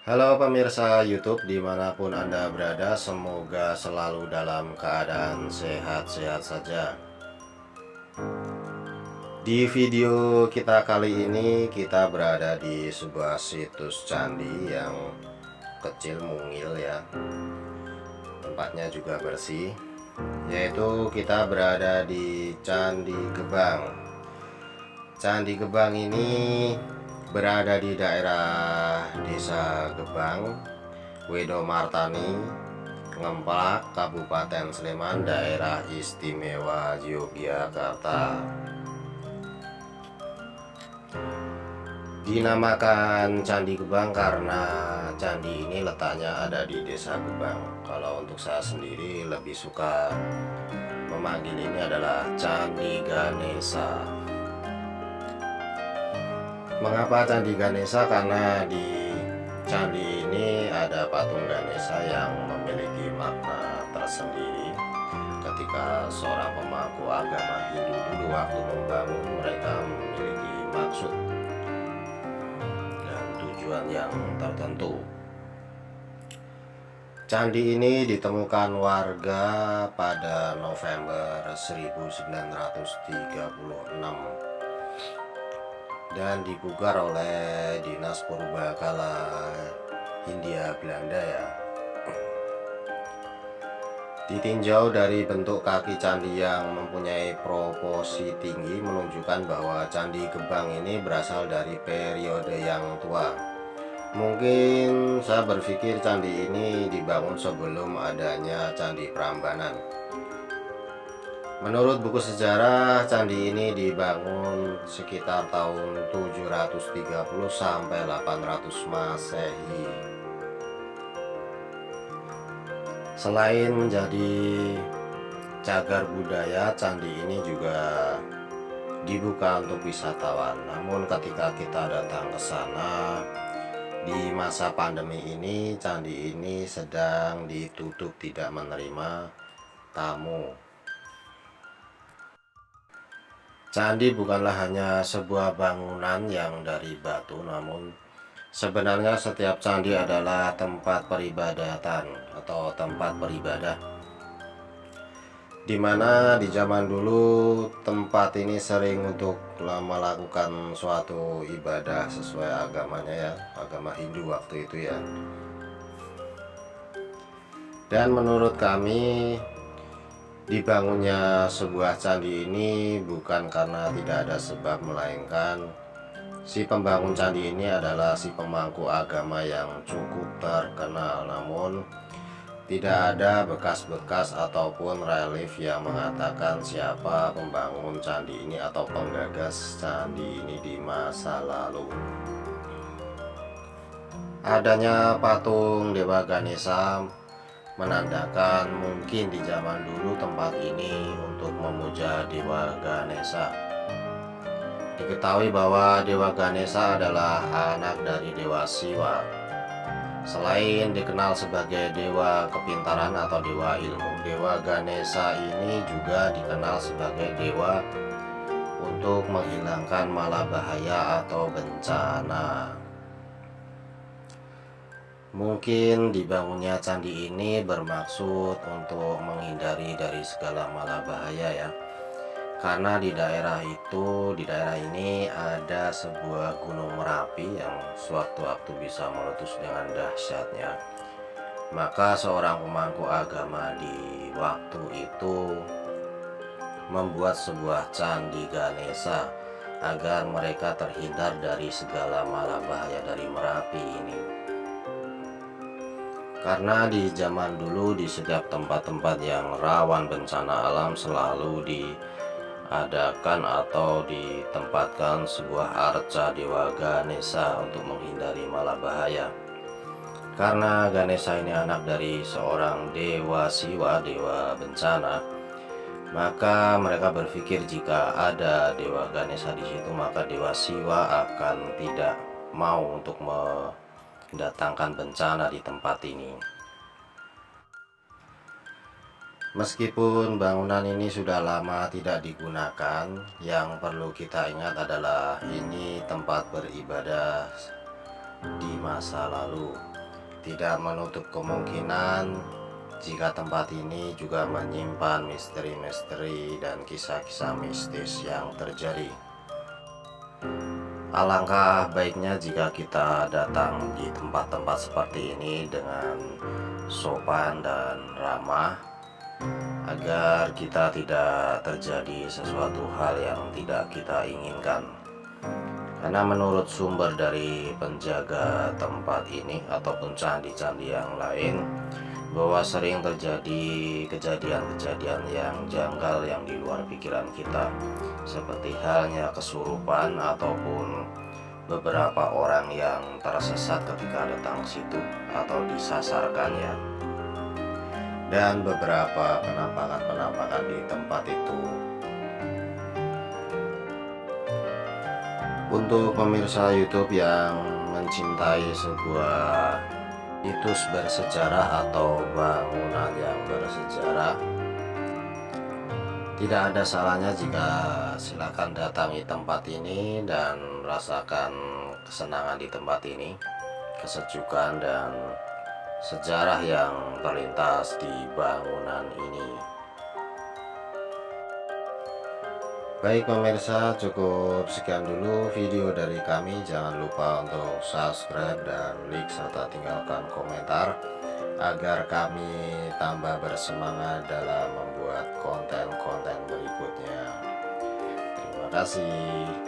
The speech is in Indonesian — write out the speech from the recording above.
Halo pemirsa YouTube dimanapun Anda berada, semoga selalu dalam keadaan sehat-sehat saja. Di video kita kali ini kita berada di sebuah situs candi yang kecil mungil ya. Tempatnya juga bersih, yaitu kita berada di Candi Gebang. Candi Gebang ini berada di daerah Desa Gebang, Wedomartani, Ngemplak, Kabupaten Sleman, Daerah Istimewa Yogyakarta. Dinamakan Candi Gebang karena candi ini letaknya ada di Desa Gebang. Kalau untuk saya sendiri lebih suka memanggil ini adalah Candi Ganesha. Mengapa Candi Ganesha? Karena di candi ini ada patung Ganesha yang memiliki makna tersendiri. Ketika seorang pemangku agama Hindu dulu waktu membangun, mereka memiliki maksud dan tujuan yang tertentu. Candi ini ditemukan warga pada November 1936 dan dipugar oleh Dinas Purbakala Hindia Belanda ya. Ditinjau dari bentuk kaki candi yang mempunyai proporsi tinggi menunjukkan bahwa Candi Gebang ini berasal dari periode yang tua. Mungkin saya berpikir candi ini dibangun sebelum adanya Candi Prambanan. Menurut buku sejarah, candi ini dibangun sekitar tahun 730 sampai 800 Masehi. Selain menjadi cagar budaya, candi ini juga dibuka untuk wisatawan. Namun ketika kita datang ke sana di masa pandemi ini, candi ini sedang ditutup, tidak menerima tamu. Candi bukanlah hanya sebuah bangunan yang dari batu, namun sebenarnya setiap candi adalah tempat peribadatan atau tempat beribadah, dimana di zaman dulu tempat ini sering untuk melakukan suatu ibadah sesuai agamanya ya, agama Hindu waktu itu ya. Dan menurut kami, dibangunnya sebuah candi ini bukan karena tidak ada sebab, melainkan si pembangun candi ini adalah si pemangku agama yang cukup terkenal. Namun tidak ada bekas-bekas ataupun relief yang mengatakan siapa pembangun candi ini atau penggagas candi ini di masa lalu. Adanya patung Dewa Ganesha menandakan mungkin di zaman dulu tempat ini untuk memuja Dewa Ganesha. Diketahui bahwa Dewa Ganesha adalah anak dari Dewa Siwa. Selain dikenal sebagai dewa kepintaran atau dewa ilmu, Dewa Ganesha ini juga dikenal sebagai dewa untuk menghilangkan malabahaya atau bencana. Mungkin dibangunnya candi ini bermaksud untuk menghindari dari segala malabahaya ya. Karena di daerah ini ada sebuah gunung Merapi yang sewaktu-waktu bisa meletus dengan dahsyatnya. Maka seorang pemangku agama di waktu itu membuat sebuah candi Ganesha agar mereka terhindar dari segala malabahaya dari Merapi ini. Karena di zaman dulu di setiap tempat-tempat yang rawan bencana alam selalu diadakan atau ditempatkan sebuah arca Dewa Ganesha untuk menghindari malabahaya. Karena Ganesha ini anak dari seorang dewa Siwa, dewa bencana, maka mereka berpikir jika ada Dewa Ganesha di situ, maka Dewa Siwa akan tidak mau untuk mendatangkan bencana di tempat ini. Meskipun bangunan ini sudah lama tidak digunakan, yang perlu kita ingat adalah ini tempat beribadah di masa lalu. tidak menutup kemungkinan jika tempat ini juga menyimpan misteri-misteri dan kisah-kisah mistis yang terjadi. Alangkah baiknya jika kita datang di tempat-tempat seperti ini dengan sopan dan ramah, agar kita tidak terjadi sesuatu hal yang tidak kita inginkan. Karena menurut sumber dari penjaga tempat ini ataupun candi-candi yang lain, bahwa sering terjadi kejadian-kejadian yang janggal yang di luar pikiran kita, seperti halnya kesurupan ataupun beberapa orang yang tersesat ketika datang ke situ atau disasarkan ya, dan beberapa penampakan-penampakan di tempat itu. Untuk pemirsa YouTube yang mencintai sebuah situs bersejarah atau bangunan yang bersejarah, tidak ada salahnya jika silakan datangi tempat ini dan rasakan kesenangan di tempat ini, kesejukan dan sejarah yang terlintas di bangunan ini. Baik pemirsa, cukup sekian dulu video dari kami. Jangan lupa untuk subscribe dan like serta tinggalkan komentar agar kami tambah bersemangat dalam membuat konten-konten berikutnya. Terima kasih.